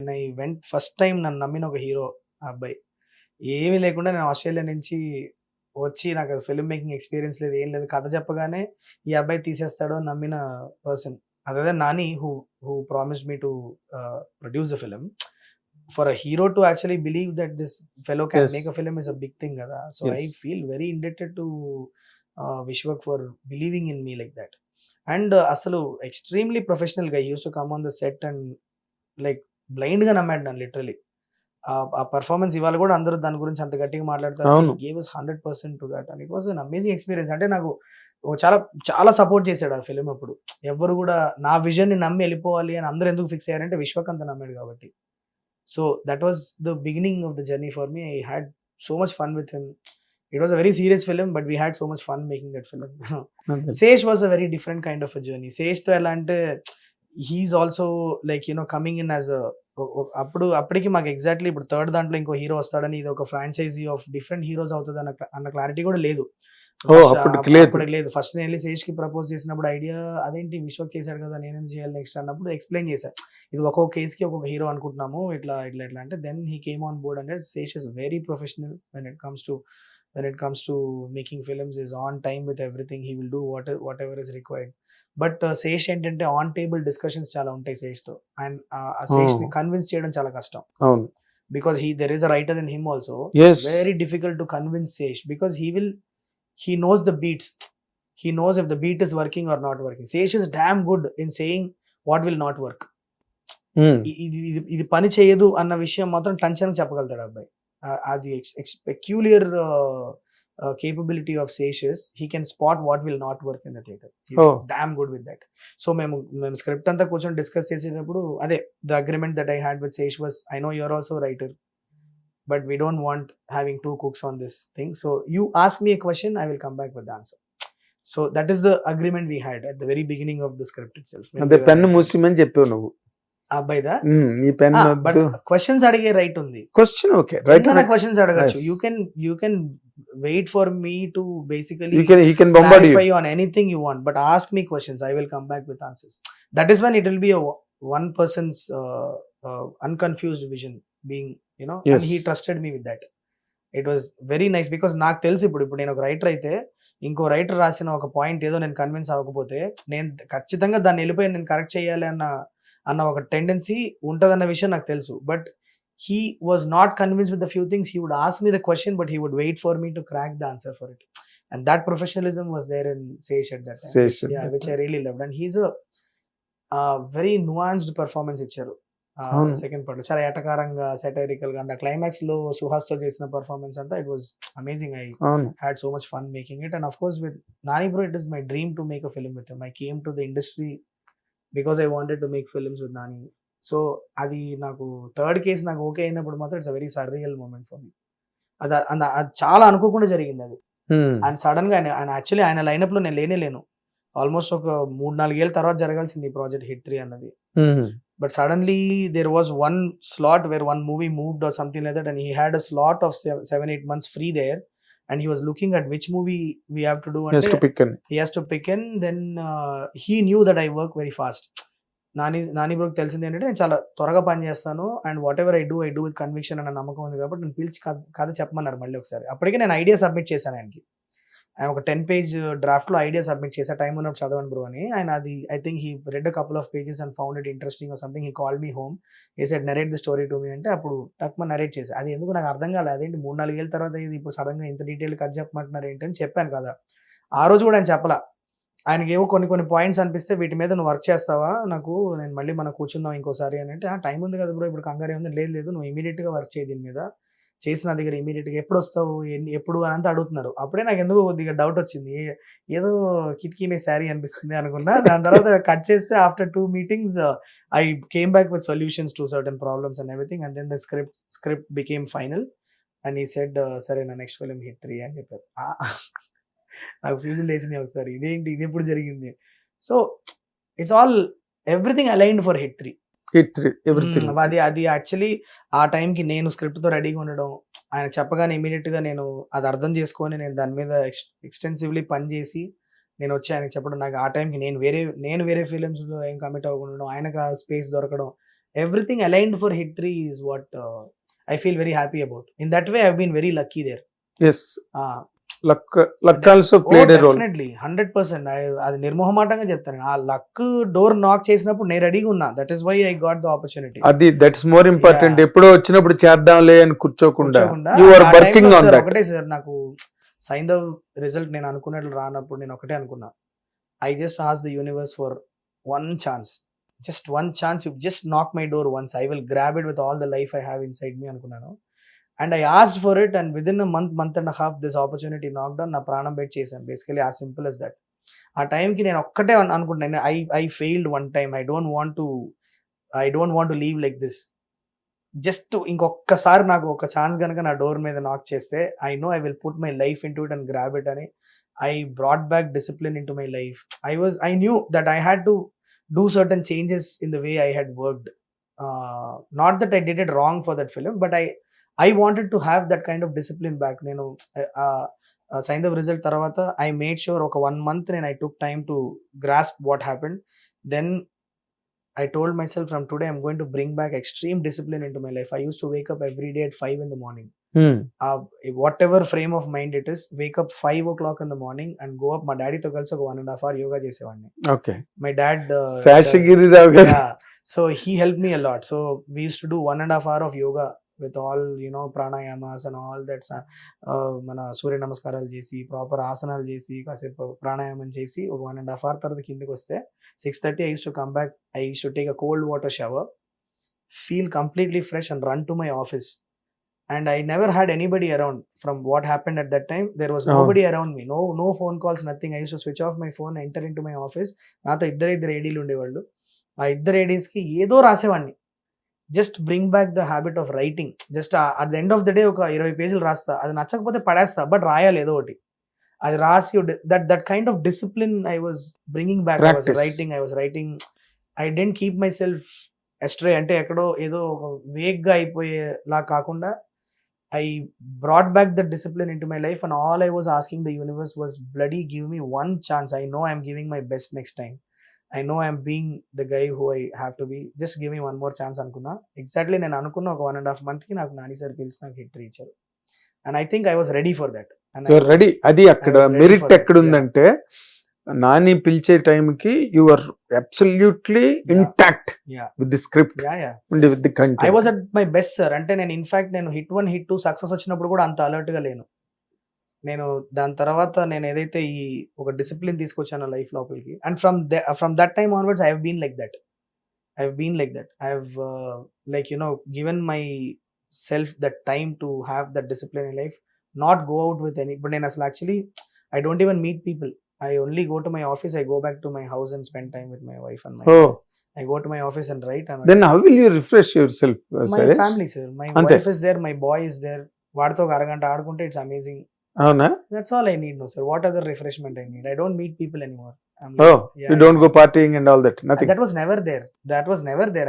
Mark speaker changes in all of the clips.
Speaker 1: When I went first time నన్ను నమ్మిన ఒక హీరో ఆ అబ్బాయి. ఏమీ లేకుండా నేను ఆస్ట్రేలియా నుంచి వచ్చి నాకు ఫిల్మ్ మేకింగ్ ఎక్స్‌పీరియన్స్ లేదు. ఏం లేదు. కథ చెప్పగానే ఈ అబ్బాయి తీసేస్తాడు అని నమ్మిన person. Other than 'Nani' who promised me to produce the film. For a hero to actually believe that this fellow can
Speaker 2: Yes.
Speaker 1: Make a film is a big thing కదా! So I
Speaker 2: Yes.
Speaker 1: Feel very indebted to Vishwak for believing in me like that. And అసలు extremely professional గా he used to come on the set and like బ్లైండ్‌గా నమ్మాడు నన్ను literally. ఆ performance ఇవాళ కూడా అందరూ దాని గురించి అంత గట్టిగా మాట్లాడతారు.
Speaker 2: అవును.
Speaker 1: హి gave us 100% to that and it was N amazing experience. అంటే నాకు చాలా చాలా సపోర్ట్ చేసాడు ఆ ఫిల్మ్ అప్పుడు. ఎవ్వరు కూడా నా విజన్‌ని నమ్మి ఎళ్ళిపోవాలి అని అందరూ ఎందుకు ఫిక్స్ అయ్యారంటే విశ్వక్ అంత నమ్మాడు కాబట్టి. So that was the beginning of the journey for me. I had so much fun with him. It was a very serious film but we had so much fun making that film.
Speaker 2: అదే.
Speaker 1: Sesh was a very different kind of a journey. శేష్‌తో ఎలా అంటే he's also like coming in as అప్పటికి మాకు exactly ఇప్పుడు third దాంట్లో ఇంకో hero వస్తాడని ఇది ఒక ఫ్రాంచైజీ ఆఫ్ డిఫరెంట్ హీరోస్ అవుతుంది అన్న క్లారిటీ కూడా లేదు.
Speaker 2: అప్పటికి లేదు.
Speaker 1: అప్పటికి లేదు. ఫస్ట్ నేను వెళ్ళి శేష్ కి ప్రపోజ్ చేసినప్పుడు ఐడియా అదేంటి విశ్వక్ చేశాడు కదా నేను ఎందుకు చేయాలి నెక్స్ట్ అన్నప్పుడు ఎక్స్ప్లెయిన్ చేశా. ఇది ఒక్కొక్క కేస్ కి ఒక్కొక్క హీరో అనుకుంటున్నాము ఇట్లా ఇట్లా ఇట్లా అంటే then he came on board అంటే Sesh is very professional when it comes to making films, is on time with everything. He will do whatever is required. But Sesh ఏంటంటే ఆన్ టేబుల్ డిస్కషన్స్ చాలా ఉంటాయి శేష్ తో. అండ్ ఆ శేష్ ని కన్విన్స్ చేయడం చాలా కష్టం.
Speaker 2: అవును.
Speaker 1: Because there is a writer in him also.
Speaker 2: Yes.
Speaker 1: Very difficult to convince Sesh because he knows the beats. He knows if the beat is working or not working. Sesh is damn good in saying what will not work. ఇది పని చేయదు అన్న విషయం మాత్రం tension చెప్పగలుగుతాడు అబ్బాయి. అది peculiar capability of Sesh is he can spot what will not work in the theater. He's damn good with that. So మేము script అంతా కూర్చొని డిస్కస్ చేసేటప్పుడు అదే the agreement that I had with Sesh was, I know you're also a writer but we don't want having two cooks on this thing. So you ask me a question, I will come back with the answer. So that is the agreement we had at the very beginning of the script itself.
Speaker 2: అదే pen మూసిమని చెప్పావు నువ్వు.
Speaker 1: అబ్బాయిదా
Speaker 2: ఈ pen
Speaker 1: but questions అడిగే right ఉంది.
Speaker 2: Question okay right
Speaker 1: questions అడగచ్చు. You can wait for me to basically
Speaker 2: he can bombard you
Speaker 1: on anything you want, but ask me questions, I will come back with answers. That is when it will be a one person's unconfused vision being,
Speaker 2: Yes.
Speaker 1: and he trusted me with that. It was very nice because నాకు తెలుసు ఇప్పుడు నేను ఒక writer అయితే ఇంకో writer రాసిన ఒక point ఏదో నేను కన్విన్స్ అవ్వకపోతే నేను ఖచ్చితంగా దాన్ని వెళ్ళిపోయి నేను కరెక్ట్ చేయాలి అన్న ఒక టెండెన్సీ ఉంటదన్న విషయం నాకు తెలుసు. But he was not convinced with the few things. He would ask me the question but he would wait for me to crack the answer for it, and that professionalism was there in Sesh at that time.
Speaker 2: Sesh.
Speaker 1: Which I really loved, and he's a very nuanced performance ఇచ్చారు second part లో. చాలా ఎటకారంగా satirical గా climax లో సుహాస్ తో చేసిన performance అంతా it was amazing. I had so much fun making it, and of course with Nani bro it is my dream to make a film with him. I came to the industry because I wanted to make films with Nani. So అది నాకు third case నాకు okay అయినప్పుడు మాత్రం it's a very surreal moment for me. అది చాలా అనుకోకుండా జరిగింది అది. అండ్ సడన్ గా ఆయన యాక్చువల్లీ ఆయన లైనప్ లో నేను లేను. ఆల్మోస్ట్ ఒక 3-4 ఏళ్ళ తర్వాత జరగాల్సింది ఈ ప్రాజెక్ట్ హిట్ 3 అన్నది. But suddenly there was one slot where one movie moved or something like that, and he had a slot of 7-8 months free there, and he was looking at which movie we have to do.
Speaker 2: He has to pick in. Then
Speaker 1: he knew that I work very fast. Nani బ్రోకి తెలిసింది ఏంటంటే నేను చాలా త్వరగా పని చేస్తాను and what ever I do with conviction అన్న నమ్మకం ఉంది కాబట్టి నేను పిలిచి కథ చెప్పమన్నారు మళ్ళీ ఒకసారి. అప్పటికే నేను ఐడియా సబ్మిట్ చేశాను ఆయనకి. ఆయన ఒక 10-page డ్రాఫ్ట్ లో ఐడియా సబ్మిట్ చేసా, టైం ఉన్నప్పుడు చదవండి బ్రో అని. ఆయన అది I think he read a couple of pages and found it interesting or something. He called me home, he said narrate the story to me అంటే అప్పుడు టక్మ narrate చేసా. అది ఎందుకు నాకు అర్థం కాలేదు, అదేంటి 3-4 ఏళ్ళ తర్వాత ఇది ఇప్పుడు సడన్ గా ఇంత డీటెయిల్ కథ చెప్పమంటున్నారు ఏంటి అని చెప్పాను కదా. ఆ రోజు కూడా ఆయన చెప్పలా. ఆయనకి ఏవో కొన్ని పాయింట్స్ అనిపిస్తే వీటి మీద నువ్వు వర్క్ చేస్తావా, నేను మళ్ళీ మనం కూర్చుందాం ఇంకోసారి అని అంటే టైం ఉంది కదా బ్రో ఇప్పుడు కంగారు ఉంది. లేదు నువ్వు ఇమీడియట్ గా వర్క్ చేయి దీని మీద, చేసి నా దగ్గర ఇమీడియట్ గా ఎప్పుడు వస్తావు ఎప్పుడు అని అంతా అడుగుతున్నారు. అప్పుడే నాకు ఎందుకు కొద్దిగా డౌట్ వచ్చింది, ఏదో కిటికీ మీద శారీ అనిపిస్తుంది అనుకున్నా. దాని తర్వాత కట్ చేస్తే after 2 meetings I came back with solutions to certain problems and everything, and then the script became final and he said సరే నా నెక్స్ట్ ఫిల్మ్ హిట్ 3 అని చెప్పారు. నాకు ఫ్యూజులు లేచినాయి ఒకసారి, ఇదేంటి ఇది ఎప్పుడు జరిగింది. So it's all everything aligned for hit 3. అది యాక్చువల్లీ ఆ టైంకి నేను స్క్రిప్ట్ తో రెడీగా ఉండడం, ఆయన చెప్పగానే ఇమీడియట్ గా నేను అది అర్థం చేసుకొని నేను దాని మీద ఎక్స్టెన్సివ్లీ పని చేసి నేను వచ్చి ఆయనకి చెప్పడం. నాకు ఆ టైంకి నేను వేరే ఫిలిమ్స్ లో ఏం కమిట్ అవ్వకుండా ఆయనకు ఆ స్పేస్ దొరకడం, everything aligned for hit 3 is what I feel very happy about. In that way I've been very lucky there.
Speaker 2: yes,
Speaker 1: Ah,
Speaker 2: luck also played a role.
Speaker 1: Definitely 100%. అది నిర్మోహమాటంగా చెప్తాను. ఆ లక్ డోర్ నాక్ చేసినప్పుడు నేను రెడీగా ఉన్నా. That is why I got the opportunity.
Speaker 2: అది that's more important.
Speaker 1: Yeah.
Speaker 2: ఎప్పుడో వచ్చినప్పుడు చేద్దాంలే అని కూర్చోకుండా you are working on that.
Speaker 1: ఒకటే సార్, నాకు సైంధవ్ రిజల్ట్ నేను అనుకున్నట్లు రానప్పుడు నేను ఒకటే అనుకున్నా, I just ask the universe for one chance, just one chance, you just knock my door once, I will grab it with all the life I have inside me అనుకున్నాను. And I asked for it, and within a month and half this opportunity నాక్ down. నా ప్రాణం bet చేశాను. Basically as simple as that. ఆ టైంకి నేను ఒక్కటే అనుకుంటున్నాను, I failed one time, I don't want to leave like this. Just ఇంకొకసారి నాకు ఒక ఛాన్స్ కనుక నా డోర్ మీద నాక్ చేస్తే, I know I will put my life into it and grab it అని. I brought back discipline into my life. I knew that I had to do certain changes in the way I had worked. Not that I did it wrong for that film, but I wanted to have that kind of discipline back. నేను Saindhav result తర్వాత I made sure ఒక 1 month నేను I took time to grasp what happened. Then I told myself, from today I'm going to bring back extreme discipline into my life. I used to wake up every day at 5 in the morning. Whatever frame of mind it is, wake up 5 o'clock in the morning and go up. మా డాడీతో కలిసి ఒక 1.5 hour yoga చేసేవాడిని.
Speaker 2: Okay,
Speaker 1: My dad
Speaker 2: Seshagiri రావు గారు.
Speaker 1: yeah, so he helped me a lot. So we used to do 1.5 hour of yoga with all, pranayamas and all that. మన సూర్య నమస్కారాలు చేసి, proper ఆసనాలు చేసి, కాసేపు ప్రాణాయామం చేసి, ఒక 1.5 hour తర్వాత కిందకి వస్తే 6:30 I used to come back. I used to take a cold water shower, feel completely fresh and run to my office. And I never had anybody around. From what happened at that time, there was nobody around me. No phone calls, nothing. I used to switch off my phone, enter into my office. నాతో ఇద్దరు ఏడీలు ఉండేవాళ్ళు. ఆ ఇద్దరు ఏడీస్కి ఏదో రాసేవాడిని. Just bring back the habit of writing. Just at the end of the day ఒక 20 పేజీలు రాస్తా. అది నచ్చకపోతే పడేస్తా, బట్ రాయాలి ఏదో ఒకటి. అది రాసి that kind of discipline I was bringing back. I was writing. I didn't keep myself astray, అంటే ఎక్కడో ఏదో వేగ్గా అయిపోయేలా కాకుండా I brought back the discipline into my life, and all I was asking the universe was, bloody give me one chance. I know I'm giving my best next time. I know I'm being the guy who I have to be. Just give me one more chance అనుకున్నా. Exactly నేను అనుకున్న ఒక 1.5 month కి నాకు Nani sir పిలిచి నాకు hit 3 ఇచ్చారు. And I think I was ready for that.
Speaker 2: You're ready. అది అక్కడ మెరిట్ ఎక్కడ ఉందంటే, నాని పిలిచే టైంకి you are absolutely intact with the script and with the content.
Speaker 1: I was at my best sir. అంటే నేను ఇన్ఫాక్ట్ నేను హిట్ 1 హిట్ 2 సక్సెస్ వచ్చినప్పుడు కూడా అంత అలర్ట్ గా లేను. నేను దాని తర్వాత నేను ఏదైతే ఈ ఒక డిసిప్లిన్ తీసుకొచ్చాను లైఫ్ లోపలికి, and from that time onwards I have been like that. I have given my self that time to have that discipline in life, not go out with any. But then actually I don't even meet people. I only go to my office. I go back to my house and spend time with my wife and my I go to my office and write. And
Speaker 2: then how will you refresh yourself?
Speaker 1: My family, sir. My wife is there. My boy is there. వాడితో ఒక అరగంట ఆడుకుంటే it's amazing.
Speaker 2: అవునా?
Speaker 1: That's all I need, no sir. What other refreshment I need? I don't meet people anymore.
Speaker 2: You don't go partying and all that? Nothing?
Speaker 1: That was never there.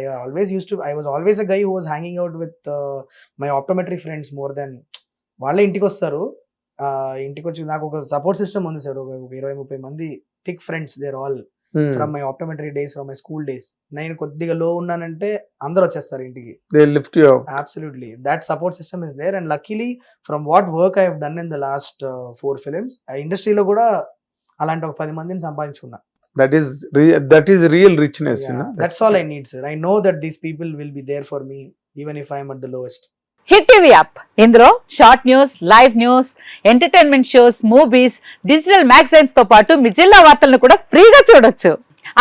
Speaker 1: I was always a guy who was hanging out with my optometry friends more than. వాళ్ళే ఇంటికి వస్తారు. ఇంటికి వచ్చి నాకు ఒక support system ఉంది sir. ఒక 20-30 మంది thick friends. They're all from my optometry days, from my school days. నేను కొద్దిగా లో ఉన్నానంటే అందరూ వచ్చేస్తారు ఇంటికి.
Speaker 2: They lift you up.
Speaker 1: Absolutely. That support system is there, and luckily from what work I have done in the last 4 films, ఆ ఇండస్ట్రీలో కూడా అలాంటి ఒక 10 మందిని సంపాదించుకున్నా.
Speaker 2: That is real richness.
Speaker 1: That's all I need, sir. I know that these people will be there for me even if I am at the lowest.
Speaker 3: Hit TV app, ఇందులో short news, live news, entertainment shows, movies, digital magazines తో పాటు మీ జిల్లా వార్తలను కూడా ఫ్రీగా చూడొచ్చు.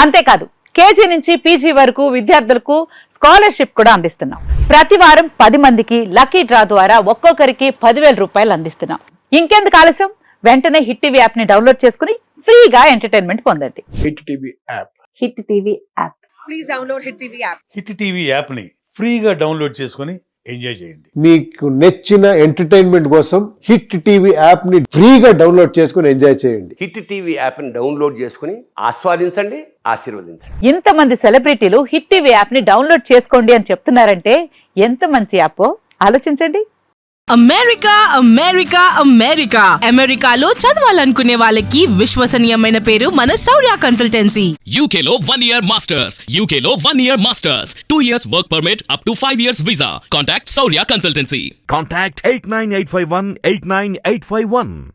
Speaker 3: అంతేకాదు, KG నుంచి పీజీ వరకు విద్యార్థులకు స్కాలర్షిప్ కూడా అందిస్తున్నాం. ప్రతి వారం 10 మందికి లక్కీ డ్రా ద్వారా ఒక్కొక్కరికి 10,000 రూపాయలు అందిస్తున్నాం. ఇంకెందుకు ఆలస్యం, వెంటనే హిట్ టీవీ యాప్ ని డౌన్లోడ్ చేసుకుని ఫ్రీగా ఎంటర్టైన్మెంట్ పొందండి.
Speaker 2: Hit TV app.
Speaker 3: Hit TV app.
Speaker 4: Please download hit TV app.
Speaker 5: Hit TV యాప్ని ఫ్రీగా డౌన్లోడ్ చేసుకొని ఎంజాయ్ చేయండి.
Speaker 6: మీకు నచ్చిన ఎంటర్టైన్మెంట్ కోసం హిట్ టీవీ యాప్ ని ఫ్రీగా డౌన్లోడ్ చేసుకుని ఎంజాయ్ చేయండి.
Speaker 7: హిట్ టీవీ యాప్ని డౌన్లోడ్ చేసుకుని ఆస్వాదించండి, ఆశీర్వదించండి.
Speaker 3: ఇంతమంది సెలబ్రిటీలు హిట్ టీవీ యాప్ ని డౌన్లోడ్ చేసుకోండి అని చెప్తున్నారంటే ఎంత మంచి యాప్ ఆలోచించండి.
Speaker 8: అమెరికా అమెరికా అమెరికా అమెరికాలో చదవాలనుకునే వాళ్ళకి విశ్వసనీయమైన పేరు మన శౌర్య కన్సల్టెన్సీ.
Speaker 9: UK లో 1 year masters. UK లో 1 year masters. 2 years work permit up to 5 years visa. Contact Saurya Consultancy.
Speaker 10: Contact 89851 89851.